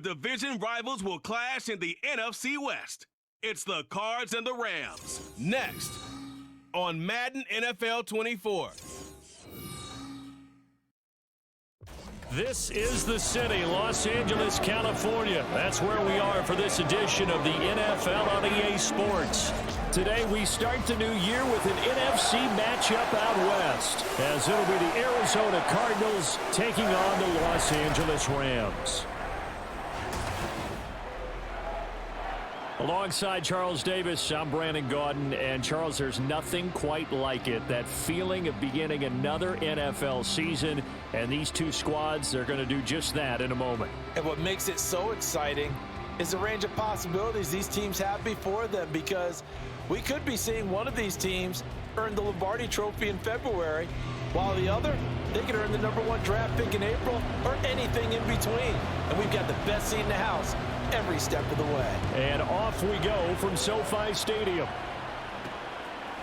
division rivals will clash in the NFC West. It's the Cards and the Rams. Next on Madden NFL 24. This is the city, Los Angeles, California. That's where we are for this edition of the NFL on EA Sports. Today we start the new year with an NFC matchup out west, as it'll be the Arizona Cardinals taking on the Los Angeles Rams. Alongside Charles Davis, I'm Brandon Gaudin, and Charles, there's nothing quite like it. That feeling of beginning another NFL season, and these two squads, they're going to do just that in a moment. And what makes it so exciting is the range of possibilities these teams have before them, because we could be seeing one of these teams earn the Lombardi Trophy in February, while the other, they could earn the #1 draft pick in April or anything in between. And we've got the best seat in the house every step of the way. And off we go from SoFi Stadium.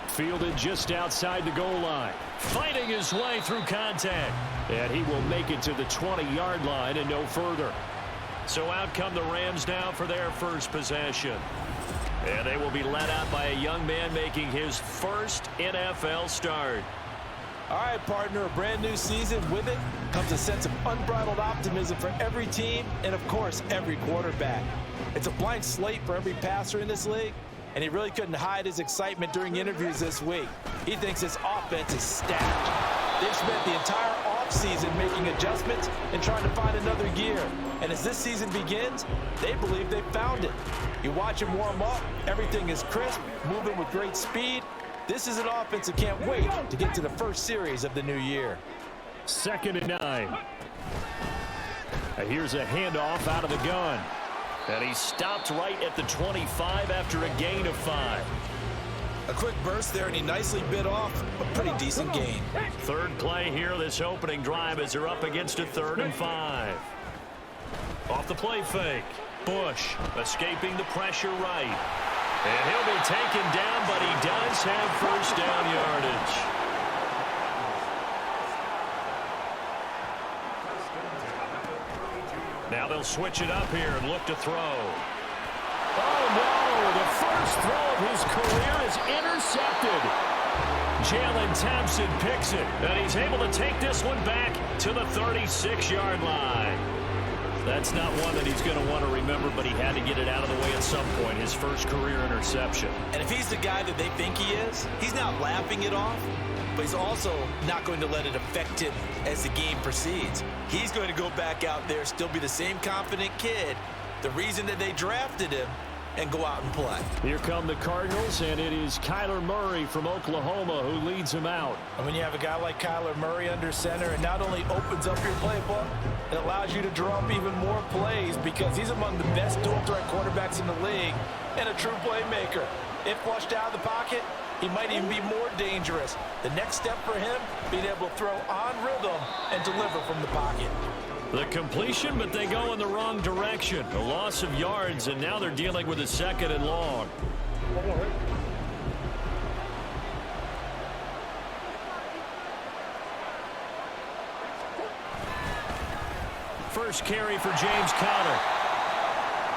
Fielded just outside the goal line. Fighting his way through contact. And he will make it to the 20-yard line and no further. So out come the Rams now for their first possession. And they will be led out by a young man making his first NFL start. All right, partner, a brand new season. With it comes a sense of unbridled optimism for every team and, of course, every quarterback. It's a blank slate for every passer in this league, and he really couldn't hide his excitement during interviews this week. He thinks his offense is stacked. They've spent the entire offseason making adjustments and trying to find another gear. And as this season begins, they believe they've found it. You watch him warm up, everything is crisp, moving with great speed. This is an offense that can't wait to get to the first series of the new year. 2nd and 9. Here's a handoff out of the gun. And he stopped right at the 25 after a gain of 5. A quick burst there, and he nicely bit off a pretty decent gain. Third play here, this opening drive, as they're up against a 3rd and 5. Off the play fake. Bush escaping the pressure right. And he'll be taken down, but he does have first down yardage. Now they'll switch it up here and look to throw. Oh, no! The first throw of his career is intercepted. Jalen Thompson picks it, and he's able to take this one back to the 36-yard line. That's not one that he's going to want to remember, but he had to get it out of the way at some point, his first career interception. And if he's the guy that they think he is, he's not laughing it off, but he's also not going to let it affect him as the game proceeds. He's going to go back out there, still be the same confident kid, the reason that they drafted him, and go out and play. Here come the Cardinals, and it is Kyler Murray from Oklahoma who leads them out. And when you have a guy like Kyler Murray under center, it not only opens up your playbook, it allows you to draw up even more plays, because he's among the best dual threat quarterbacks in the league and a true playmaker. If flushed out of the pocket, he might even be more dangerous. The next step for him, being able to throw on rhythm and deliver from the pocket. The completion, but they go in the wrong direction. A loss of yards, and now they're dealing with a 2nd and long. First carry for James Conner.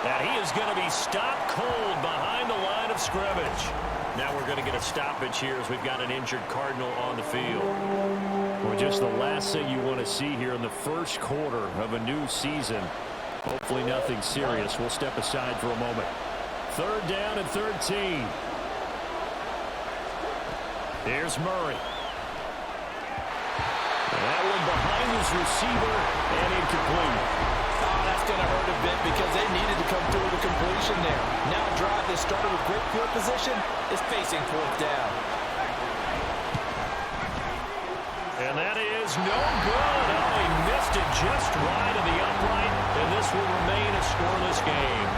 And he is going to be stopped cold behind the line of scrimmage. Now we're going to get a stoppage here as we've got an injured Cardinal on the field. Well, just the last thing you want to see here in the first quarter of a new season. Hopefully nothing serious. We'll step aside for a moment. 3rd down and 13. Here's Murray. That one behind his receiver and incomplete. Oh, that's going to hurt a bit, because they needed to come through with a completion there. Now a drive that started with great field position is facing 4th down. And that is no good. Oh, he missed it just wide of the upright, and this will remain a scoreless game.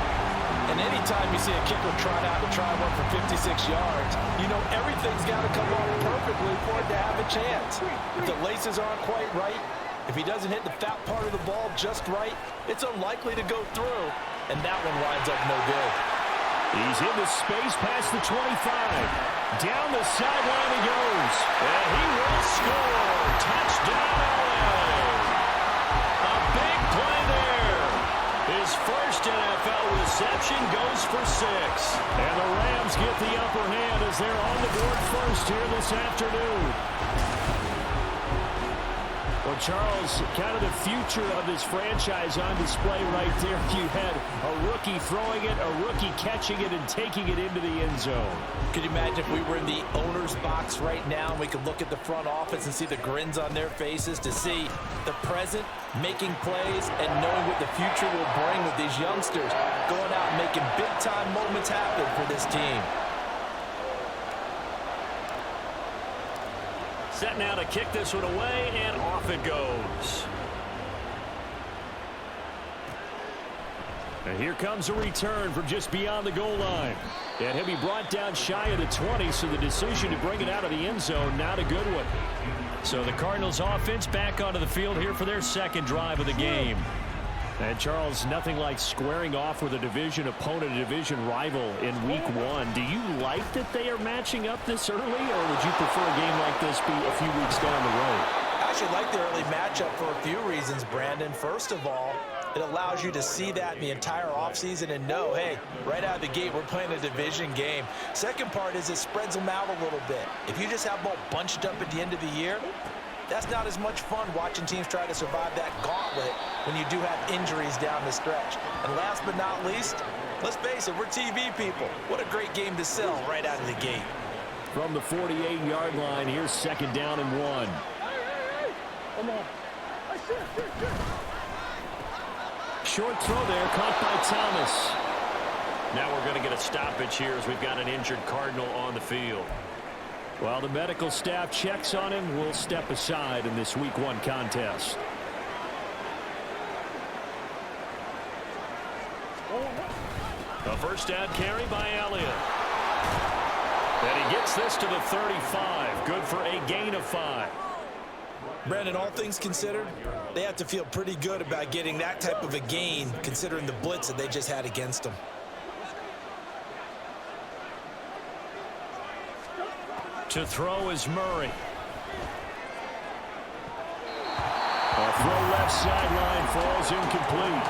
And anytime you see a kicker trot out to try one for 56 yards, you know everything's got to come off perfectly for it to have a chance. If the laces aren't quite right, if he doesn't hit the fat part of the ball just right, it's unlikely to go through, and that one winds up no good. He's in the space past the 25. Down the sideline he goes, and he will score. Touchdown, LA. A big play there. His first first NFL reception, goes for 6. And the Rams get the upper hand as they're on the board first here this afternoon. Well, Charles, kind of the future of this franchise on display right there. You had a rookie throwing it, a rookie catching it, and taking it into the end zone. Could you imagine if we were in the owner's box right now and we could look at the front office and see the grins on their faces, to see the present making plays and knowing what the future will bring with these youngsters going out and making big-time moments happen for this team. Set now to kick this one away, and off it goes. And here comes a return from just beyond the goal line. And he'll be brought down shy of the 20, so the decision to bring it out of the end zone, not a good one. So the Cardinals offense back onto the field here for their second drive of the game. And Charles, nothing like squaring off with a division opponent, a division rival in week 1. Do you like that they are matching up this early, or would you prefer a game like this be a few weeks down the road? I actually like the early matchup for a few reasons, Brandon. First of all, it allows you to see that in the entire offseason and know, hey, right out of the gate, we're playing a division game. Second part is it spreads them out a little bit. If you just have them all bunched up at the end of the year, that's not as much fun watching teams try to survive that gauntlet when you do have injuries down the stretch. And last but not least, let's face it, we're TV people. What a great game to sell right out of the gate. From the 48-yard line, here's 2nd down and 1. Come on. Short throw there, caught by Thomas. Now we're going to get a stoppage here as we've got an injured Cardinal on the field. While the medical staff checks on him, we'll step aside in this week 1 contest. A first down carry by Elliott. And he gets this to the 35. Good for a gain of 5. Brandon, all things considered, they have to feel pretty good about getting that type of a gain considering the blitz that they just had against them. To throw is Murray. A throw left sideline falls incomplete.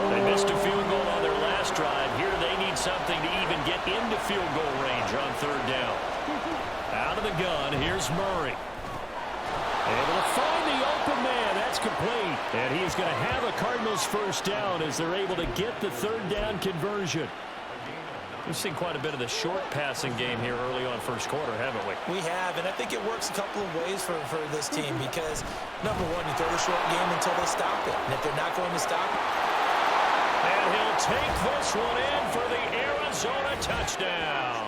They missed a field goal on their last drive. Here they need something to even get into field goal range on 3rd down. Out of the gun, here's Murray. Able to find the open man. That's complete. And he's going to have a Cardinals first down as they're able to get the 3rd down conversion. We've seen quite a bit of the short passing game here early on first quarter, haven't we? We have, and I think it works a couple of ways for this team because, number one, you throw the short game until they stop it. And if they're not going to stop it. And he'll take this one in for the Arizona touchdown.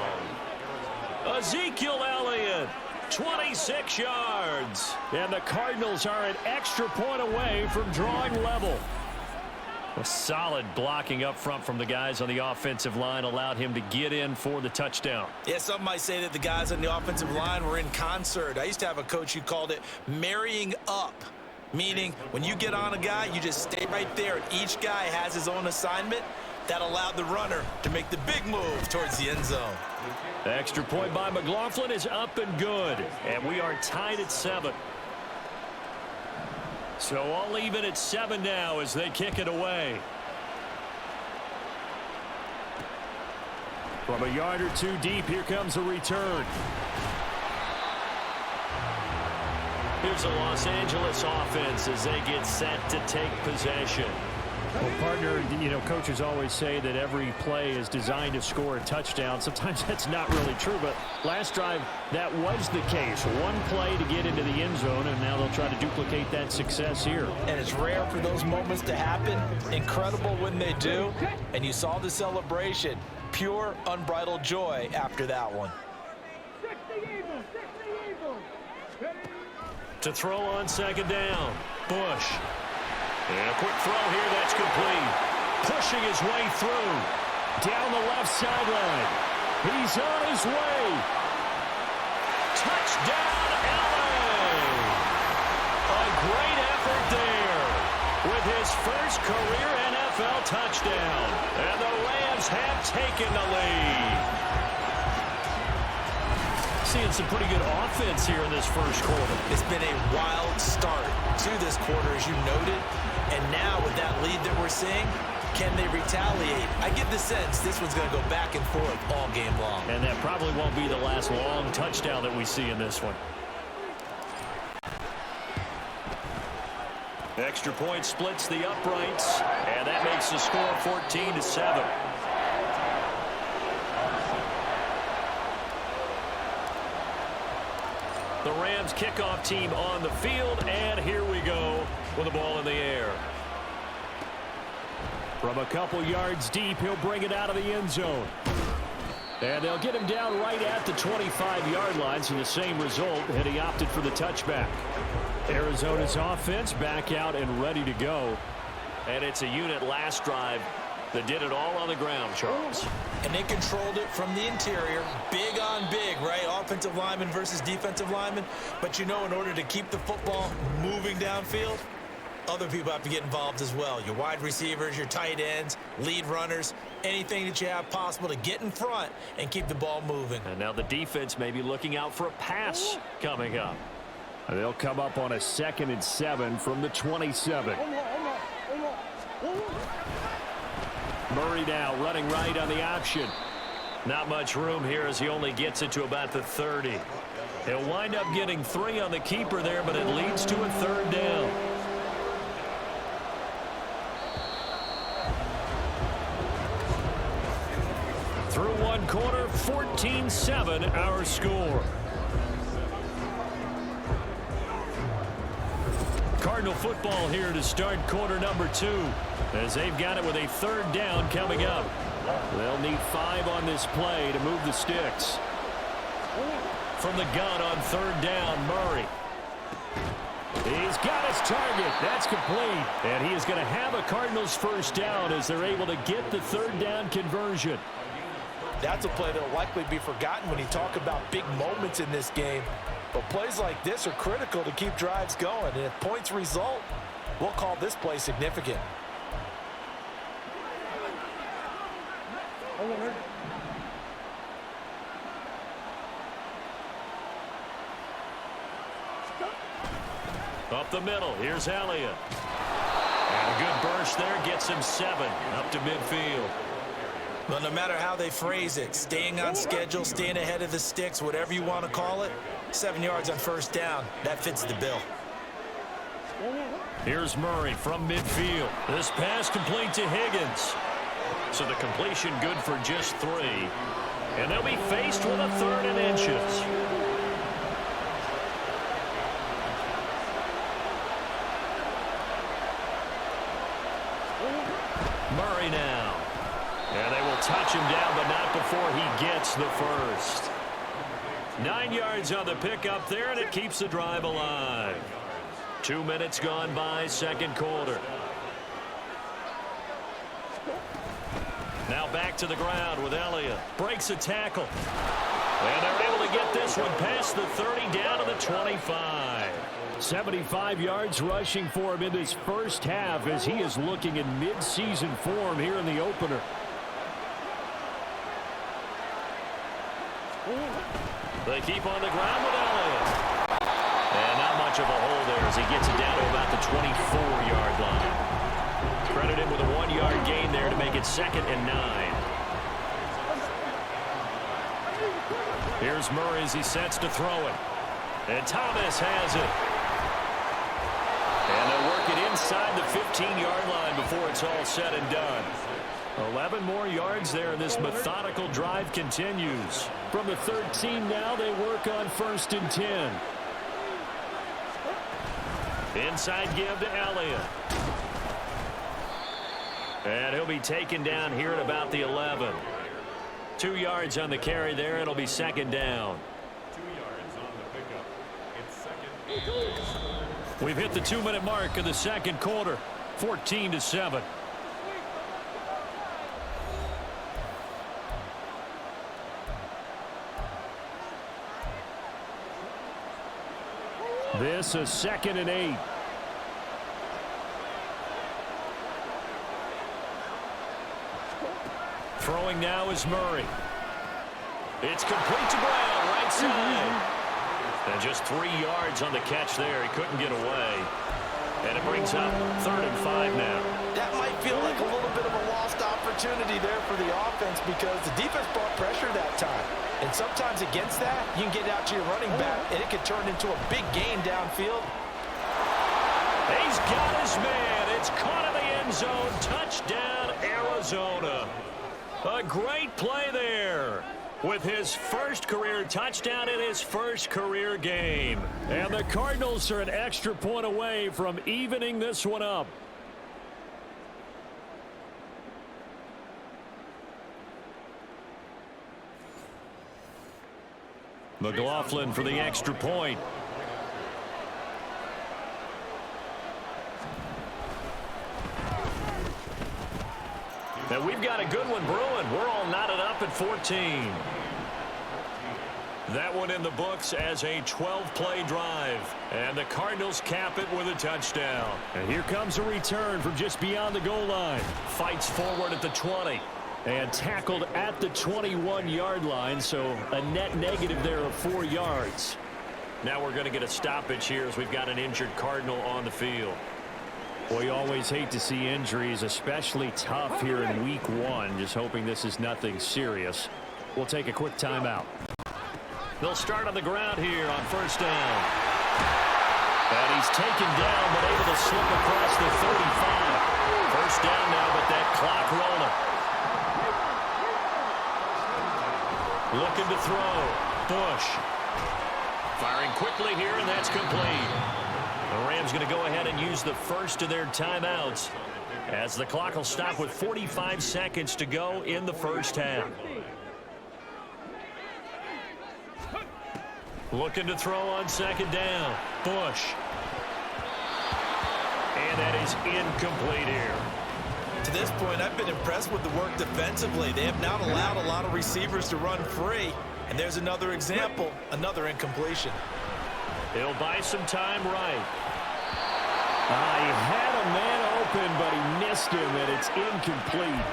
Ezekiel Elliott, 26 yards. And the Cardinals are an extra point away from drawing level. A solid blocking up front from the guys on the offensive line allowed him to get in for the touchdown. Yeah, some might say that the guys on the offensive line were in concert. I used to have a coach who called it marrying up, meaning when you get on a guy, you just stay right there. And each guy has his own assignment. That allowed the runner to make the big move towards the end zone. The extra point by McLaughlin is up and good. And we are tied at 7. So all even at 7 now as they kick it away. From a yard or 2 deep, here comes a return. Here's the Los Angeles offense as they get set to take possession. Well, partner, you know, coaches always say that every play is designed to score a touchdown. Sometimes that's not really true, but last drive, that was the case. One play to get into the end zone, and now they'll try to duplicate that success here. And it's rare for those moments to happen. Incredible when they do. And you saw the celebration. Pure, unbridled joy after that one. To throw on 2nd down, Bush. And a quick throw here, that's complete. Pushing his way through. Down the left sideline. He's on his way. Touchdown, LA! A great effort there with his first career NFL touchdown. And the Rams have taken the lead. Seeing some pretty good offense here in this first quarter. It's been a wild start. to this quarter, as you noted. And now with that lead that we're seeing, can they retaliate? I get the sense this one's going to go back and forth all game long. And that probably won't be the last long touchdown that we see in this one. Extra point splits the uprights, and that makes the score 14-7. The Rams kickoff team on the field, and here we go with the ball in the air. From a couple yards deep, he'll bring it out of the end zone. And they'll get him down right at the 25-yard line, so the same result, and he opted for the touchback. Arizona's offense back out and ready to go. And it's a unit last drive that did it all on the ground, Charles. And they controlled it from the interior. Big on big, right? Offensive lineman versus defensive lineman. But you know, in order to keep the football moving downfield, other people have to get involved as well. Your wide receivers, your tight ends, lead runners, anything that you have possible to get in front and keep the ball moving. And now the defense may be looking out for a pass coming up. They'll come up on a 2nd and 7 from the 27. Murray now running right on the option. Not much room here as he only gets it to about the 30. He'll wind up getting 3 on the keeper there, but it leads to a 3rd down. Through one quarter, 14-7 our score. Cardinal football here to start quarter number 2, as they've got it with a 3rd down coming up. They'll need 5 on this play to move the sticks. From the gun on 3rd down, Murray. He's got his target. That's complete. And he is going to have a Cardinals 1st down as they're able to get the 3rd down conversion. That's a play that will likely be forgotten when you talk about big moments in this game. But plays like this are critical to keep drives going. And if points result, we'll call this play significant. Up the middle, here's Elliott. And a good burst there gets him 7 up to midfield. Well, no matter how they phrase it, staying on schedule, staying ahead of the sticks, whatever you want to call it, 7 yards on 1st down, that fits the bill. Here's Murray from midfield. This pass complete to Higgins. So the completion good for just 3. And they'll be faced with a 3rd and inches. Murray now. And they will touch him down, but not before he gets the 1st. 9 yards on the pickup there, and it keeps the drive alive. 2 minutes gone by, 2nd quarter. Now back to the ground with Elliott. Breaks a tackle. And they're able to get this one past the 30 down to the 25. 75 yards rushing for him in this 1st half as he is looking in mid-season form here in the opener. They keep on the ground with Elliott. And not much of a hole there as he gets it down to about the 24-yard line. Credit him with a 1-yard gain there to make it 2nd and 9. Here's Murray as he sets to throw it. And Thomas has it. And they'll work it inside the 15-yard line before it's all said and done. 11 more yards there, and this methodical drive continues. From the 13 now, they work on 1st and 10. Inside give to Elliott. And he'll be taken down here at about the 11. 2 yards on the carry there, and it'll be 2nd down. 2 yards on the pickup. It's 2nd and 8. We've hit the 2-minute mark of the 2nd quarter, 14-7. This is 2nd and 8. Throwing now is Murray. It's complete to Brown, right side. And just 3 yards on the catch there. He couldn't get away. And it brings up 3rd and 5 now. That might feel like a little bit of a lost opportunity there for the offense because the defense brought pressure that time. And sometimes against that, you can get out to your running back, and it can turn into a big gain downfield. He's got his man. It's caught in the end zone. Touchdown, Arizona. A great play there with his first career touchdown in his first career game. And the Cardinals are an extra point away from evening this one up. McLaughlin for the extra point. And we've got a good one brewing. We're all knotted up at 14. That one in the books as a 12-play drive. And the Cardinals cap it with a touchdown. And here comes a return from just beyond the goal line. Fights forward at the 20. And tackled at the 21-yard line, so a net negative there of 4 yards. Now we're going to get a stoppage here as we've got an injured Cardinal on the field. Well, you always hate to see injuries, especially tough here in week 1. Just hoping this is nothing serious. We'll take a quick timeout. They'll start on the ground here on 1st down. And he's taken down, but able to slip across the 35. 1st down now, but that clock rolling. Looking to throw. Bush. Firing quickly here, and that's complete. The Rams going to go ahead and use the first of their timeouts as the clock will stop with 45 seconds to go in the first half. Looking to throw on 2nd down. Bush. And that is incomplete here. To this point, I've been impressed with the work defensively. They have not allowed a lot of receivers to run free. And there's another example, another incompletion. He'll buy some time right. He had a man open, but he missed him, and it's incomplete.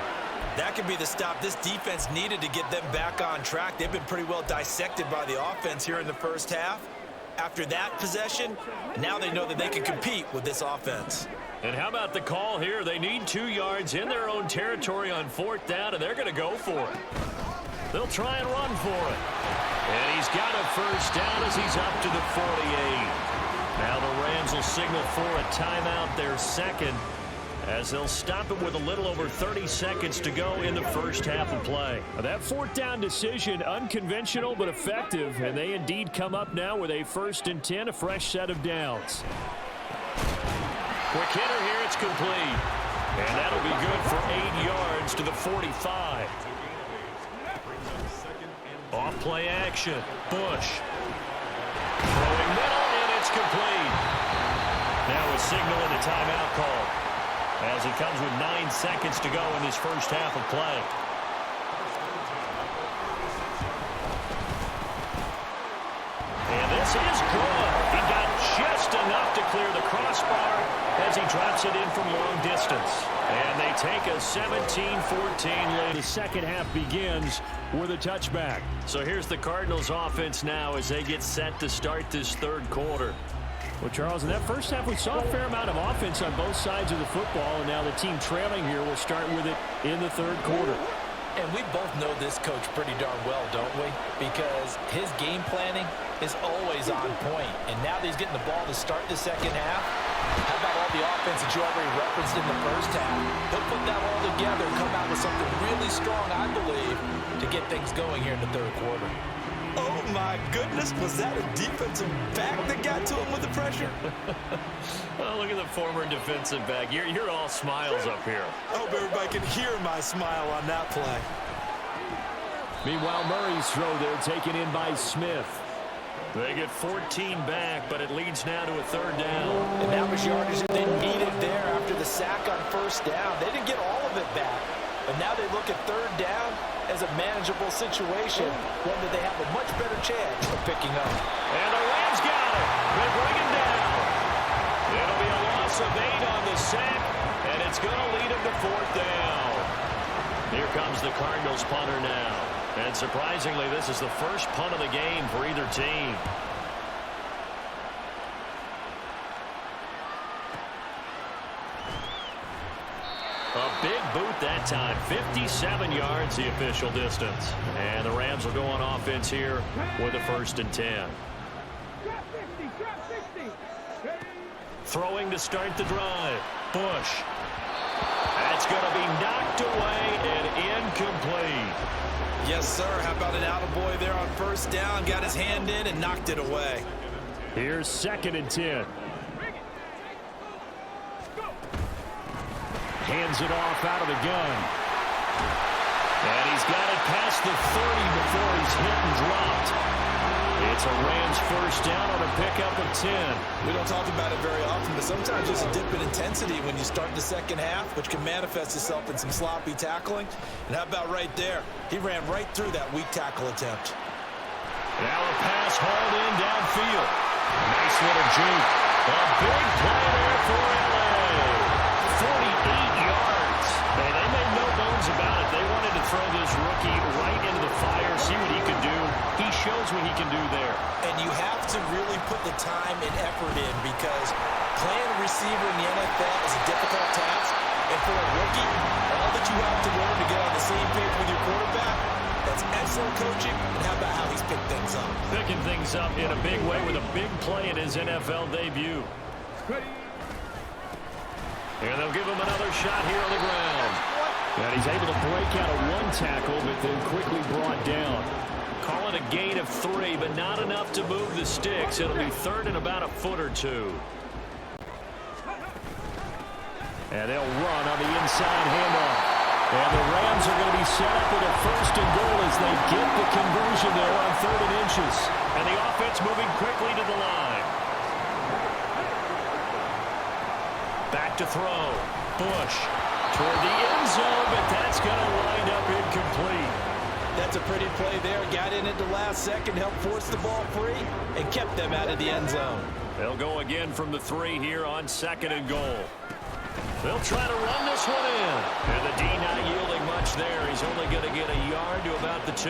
That could be the stop this defense needed to get them back on track. They've been pretty well dissected by the offense here in the first half. After that possession, now they know that they can compete with this offense. And how about the call here? They need 2 yards in their own territory on 4th down, and they're going to go for it. They'll try and run for it. And he's got a 1st down as he's up to the 48. Now the Rams will signal for a timeout, their 2nd, as they'll stop it with a little over 30 seconds to go in the first half of play. That 4th down decision, unconventional but effective, and they indeed come up now with a 1st and 10, a fresh set of downs. Quick hitter here, it's complete. And that'll be good for 8 yards to the 45. Off play action. Bush. Throwing middle, and it's complete. Now a signal and a timeout call as it comes with 9 seconds to go in this first half of play. And this is good. He got just enough to clear the crossbar as he drops it in from long distance. And they take a 17-14 lead. The second half begins with a touchback. So here's the Cardinals offense now as they get set to start this 3rd quarter. Well, Charles, in that first half, we saw a fair amount of offense on both sides of the football, and now the team trailing here will start with it in the 3rd quarter. And we both know this coach pretty darn well, don't we? Because his game planning is always on point. And now that he's getting the ball to start the second half, how about all the offense that you already referenced in the first half? He'll put that all together and come out with something really strong, I believe, to get things going here in the 3rd quarter. Oh, my goodness. Was that a defensive back that got to him with the pressure? Oh, look at the former defensive back. You're all smiles up here. I hope everybody can hear my smile on that play. Meanwhile, Murray's throw there taken in by Smith. They get 14 back, but it leads now to a 3rd down. And that was yardage that they needed there after the sack on 1st down. They didn't get all of it back, but now they look at 3rd down as a manageable situation, one that they have a much better chance of picking up. And the Rams got it. They bring him down. It'll be a loss of 8 on the sack, and it's going to lead him to 4th down. Here comes the Cardinals punter now. And surprisingly, this is the first punt of the game for either team. A big boot that time. 57 yards the official distance. And the Rams will go on offense here with a 1st and 10. Throwing to start the drive. Bush. That's going to be knocked away and incomplete. Yes, sir. How about an attaboy there on 1st down? Got his hand in and knocked it away. Here's 2nd and 10. Hands it off out of the gun. And he's got it past the 30 before he's hit and dropped. It's a Rams 1st down on a pickup of 10. We don't talk about it very often, but sometimes there's a dip in intensity when you start the 2nd half, which can manifest itself in some sloppy tackling. And how about right there? He ran right through that weak tackle attempt. Now a pass hauled in downfield. Nice little juke. A big play there for LA. 48 yards. And they made no bones about it. They wanted to throw this rookie right into the fire, see what he could do. He shows what he can do there. And you have to really put the time and effort in, because playing receiver in the NFL is a difficult task. And for a rookie, all that you have to learn to get on the same page with your quarterback, that's excellent coaching. And how about how he's picked things up? Picking things up in a big way with a big play in his NFL debut. And they'll give him another shot here on the ground. And he's able to break out of 1 tackle, but then quickly brought down. Call it a gain of 3, but not enough to move the sticks. It'll be 3rd and about a foot or 2. And they'll run on the inside handoff. And the Rams are going to be set up with a 1st and goal as they get the conversion there on 3rd and inches. And the offense moving quickly to the line. Back to throw. Bush toward the end zone, but that's going to wind up incomplete. That's a pretty play there. Got in at the last second, helped force the ball free, and kept them out of the end zone. They'll go again from the 3 here on 2nd and goal. They'll try to run this one in. And the D not yielding much there. He's only going to get a yard to about the 2.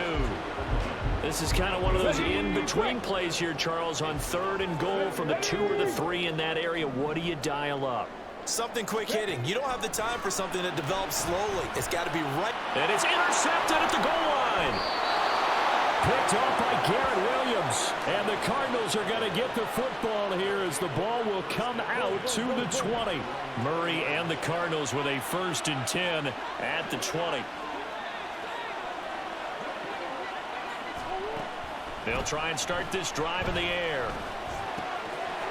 This is kind of one of those in-between plays here, Charles, on 3rd and goal from the 2 or the 3 in that area. What do you dial up? Something quick hitting. You don't have the time for something that develops slowly. It's got to be right. And it's intercepted at the goal line. Picked off by Garrett Williams. And the Cardinals are going to get the football here as the ball will come out to the 20. Murray and the Cardinals with a 1st and 10 at the 20. They'll try and start this drive in the air.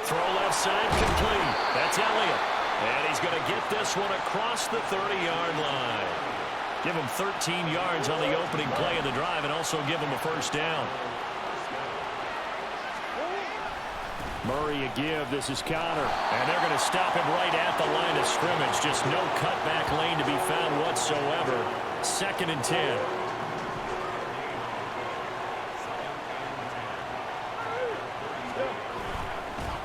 Throw left side complete. That's Elliott. And he's going to get this one across the 30-yard line. Give him 13 yards on the opening play of the drive and also give him a 1st down. Murray a give. This is Connor. And they're going to stop him right at the line of scrimmage. Just no cutback lane to be found whatsoever. 2nd and 10.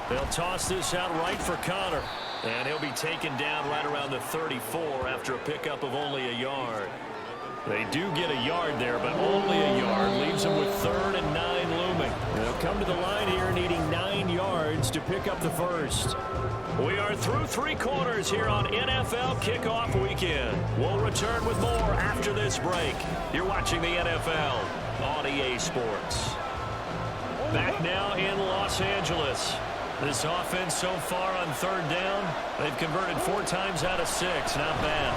They'll toss this out right for Connor. And he'll be taken down right around the 34 after a pickup of only a yard. They do get a yard there, but only a yard. Leaves them with 3rd and 9 looming. They'll come to the line here needing 9 yards to pick up the 1st. We are through 3 quarters here on NFL Kickoff Weekend. We'll return with more after this break. You're watching the NFL on EA Sports. Back now in Los Angeles. This offense so far on 3rd down, they've converted 4 times out of 6. Not bad.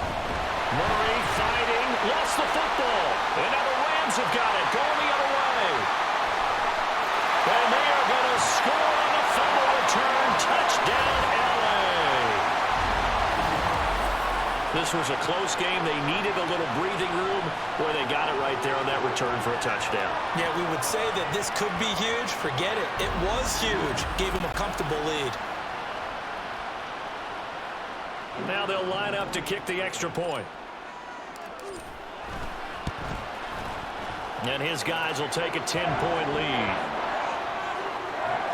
Murray fighting, lost the football. And now the Rams have got it, going the other way. And they are going to score on a fumble return. Touchdown, LA. This was a close game. They needed a little breathing room where they got it right there on that return for a touchdown. Yeah, we would say that this could be huge. Forget it. It was huge. Gave him a comfortable lead. Now they'll line up to kick the extra point. And his guys will take a 10-point lead.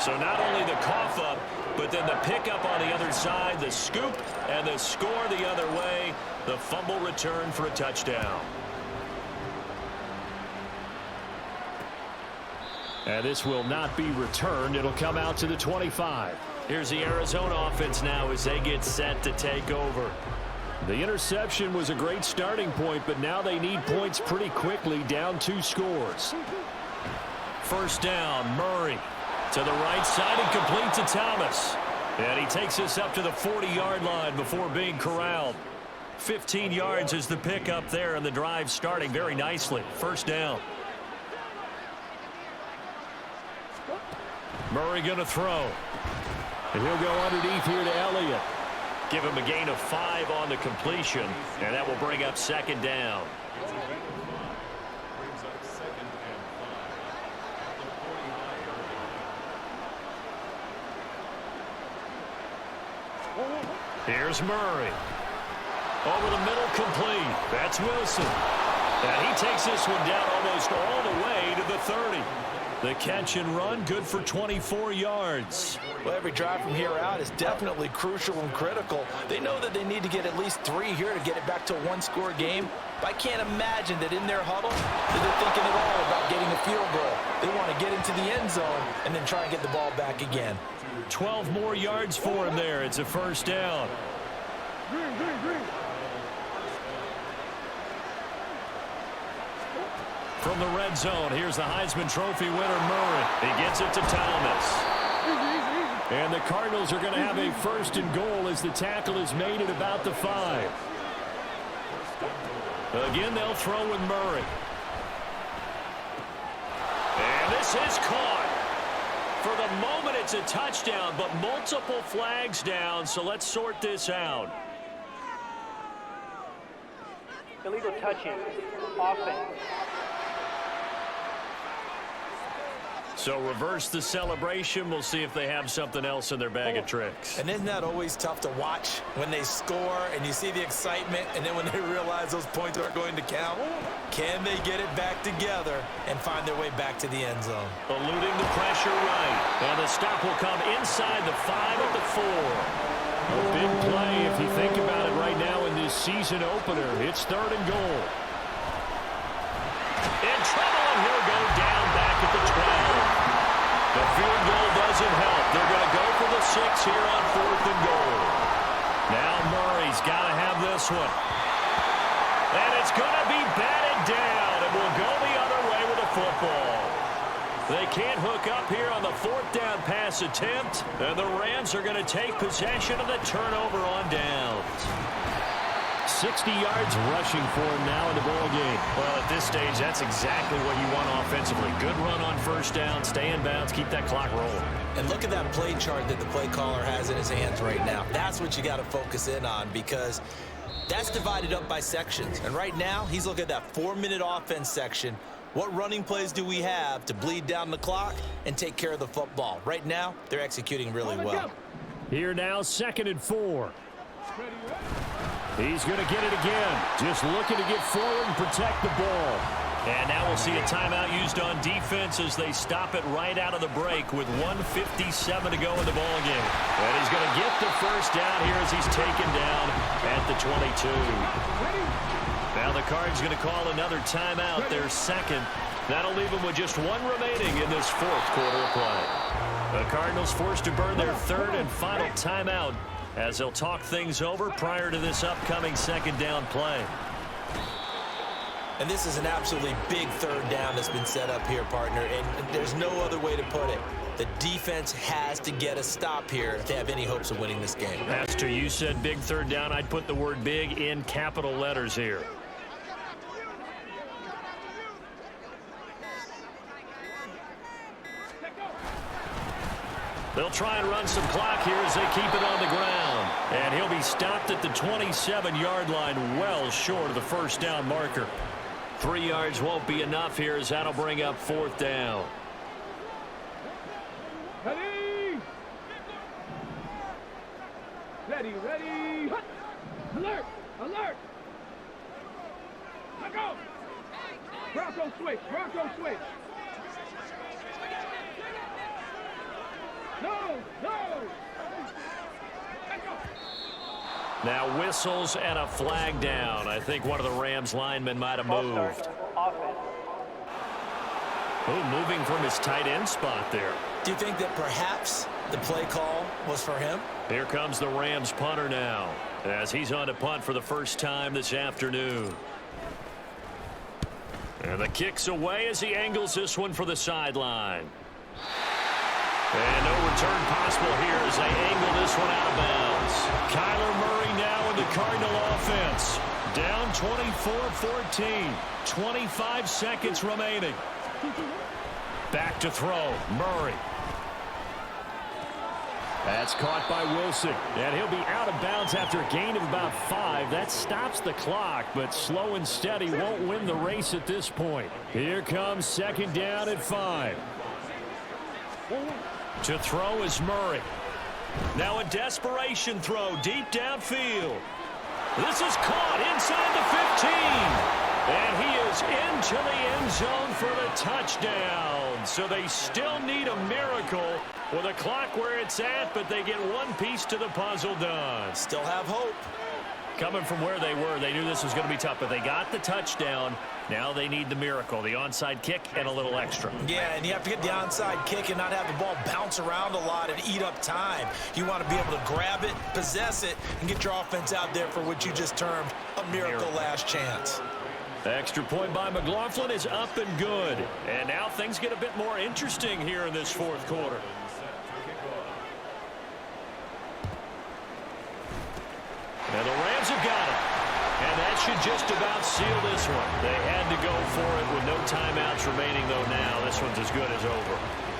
So not only the cough up, but then the pickup on the other side, the scoop, and the score the other way. The fumble return for a touchdown. And this will not be returned. It'll come out to the 25. Here's the Arizona offense now as they get set to take over. The interception was a great starting point, but now they need points pretty quickly, down 2 scores. First down, Murray to the right side and complete to Thomas. And he takes us up to the 40-yard line before being corralled. 15 yards is the pickup there, and the drive starting very nicely. First down. Murray going to throw. And he'll go underneath here to Elliott. Give him a gain of 5 on the completion, and that will bring up second down. Here's Murray. Over the middle, complete. That's Wilson. And he takes this one down almost all the way to the 30. The catch and run, good for 24 yards. Well, every drive from here out is definitely crucial and critical. They know that they need to get at least 3 here to get it back to a 1-score game. But I can't imagine that in their huddle that they're thinking at all about getting a field goal. They want to get into the end zone and then try and get the ball back again. 12 more yards for him there. It's a first down. From the red zone, here's the Heisman Trophy winner, Murray. He gets it to Thomas. And the Cardinals are going to have a first and goal as the tackle is made at about the 5. Again, they'll throw with Murray. And this is caught. For the moment, it's a touchdown, but multiple flags down, so let's sort this out. Illegal touching. Offense. So reverse the celebration. We'll see if they have something else in their bag of tricks. And isn't that always tough to watch when they score and you see the excitement, and then when they realize those points aren't going to count? Can they get it back together and find their way back to the end zone? Eluding the pressure right. And the stop will come inside the 5 at the 4. A big play if you think about it right now in this season opener. It's 3rd and goal. In trouble, and he'll go down back at the 12. The field goal doesn't help. They're going to go for the 6 here on 4th and goal. Now Murray's got to have this one. And it's going to be batted down, and will go the other way with the football. They can't hook up here on the 4th down pass attempt, and the Rams are going to take possession of the turnover on downs. 60 yards rushing for him now in the ball game. Well, at this stage, that's exactly what you want offensively. Good run on first down, stay in bounds, keep that clock rolling. And look at that play chart that the play caller has in his hands right now. That's what you got to focus in on, because that's divided up by sections. And right now, he's looking at that 4-minute offense section. What running plays do we have to bleed down the clock and take care of the football? Right now, they're executing really well. Here now, 2nd and 4. He's going to get it again. Just looking to get forward and protect the ball. And now we'll see a timeout used on defense as they stop it right out of the break with 1:57 to go in the ball game. And he's going to get the first down here as he's taken down at the 22. Now the Cards going to call another timeout, their 2nd. That'll leave them with just 1 remaining in this 4th quarter of play. The Cardinals forced to burn their 3rd and final timeout as they'll talk things over prior to this upcoming 2nd down play. And this is an absolutely big 3rd down that's been set up here, partner, and there's no other way to put it. The defense has to get a stop here if they have any hopes of winning this game. Pastor, you said big 3rd down. I'd put the word big in capital letters here. They'll try and run some clock here as they keep it on the ground. And he'll be stopped at the 27-yard line, well short of the first down marker. 3 yards won't be enough here as that'll bring up 4th down. Ready! Ready, ready! Alert! Alert! Let go! Bronco switch! Bronco switch! No! No! Let go! Now whistles and a flag down. I think one of the Rams linemen might have moved. Oh, moving from his tight end spot there. Do you think that perhaps the play call was for him? Here comes the Rams punter now. as he's on to punt for the first time this afternoon. And the kick's away as he angles this one for the sideline. And no return possible here as they angle this one out of bounds. Kyler Murray now in the Cardinal offense. Down 24-14. 25 seconds remaining. Back to throw. Murray. That's caught by Wilson. And he'll be out of bounds after a gain of about 5. That stops the clock, but slow and steady won't win the race at this point. Here comes second down at 5. To throw is Murray. Now a desperation throw deep downfield. This is caught inside the 15. And he is into the end zone for the touchdown. So they still need a miracle with a clock where it's at, but they get one piece to the puzzle done. Still have hope. Coming from where they were, they knew this was going to be tough, but they got the touchdown. Now they need the miracle, the onside kick and a little extra. Yeah, and you have to get the onside kick and not have the ball bounce around a lot and eat up time. You want to be able to grab it, possess it, and get your offense out there for what you just termed a miracle last chance. Extra point by McLaughlin is up and good. And now things get a bit more interesting here in this fourth quarter. And the Rams have got it. And that should just about seal this one. They had to go for it with no timeouts remaining, though now. This one's as good as over.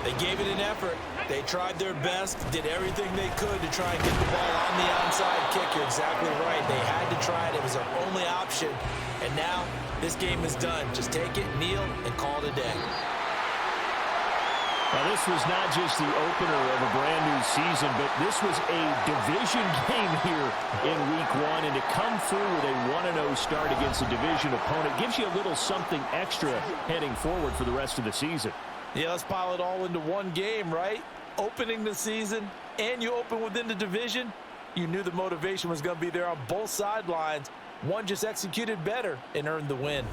They gave it an effort. They tried their best, did everything they could to try and get the ball on the onside kick. You're exactly right. They had to try it. It was their only option. And now this game is done. Just take it, kneel, and call it a day. Now, this was not just the opener of a brand-new season, but this was a division game here in Week 1. And to come through with a 1-0 start against a division opponent gives you a little something extra heading forward for the rest of the season. Yeah, let's pile it all into one game, right? Opening the season, and you open within the division. You knew the motivation was going to be there on both sidelines. One just executed better and earned the win.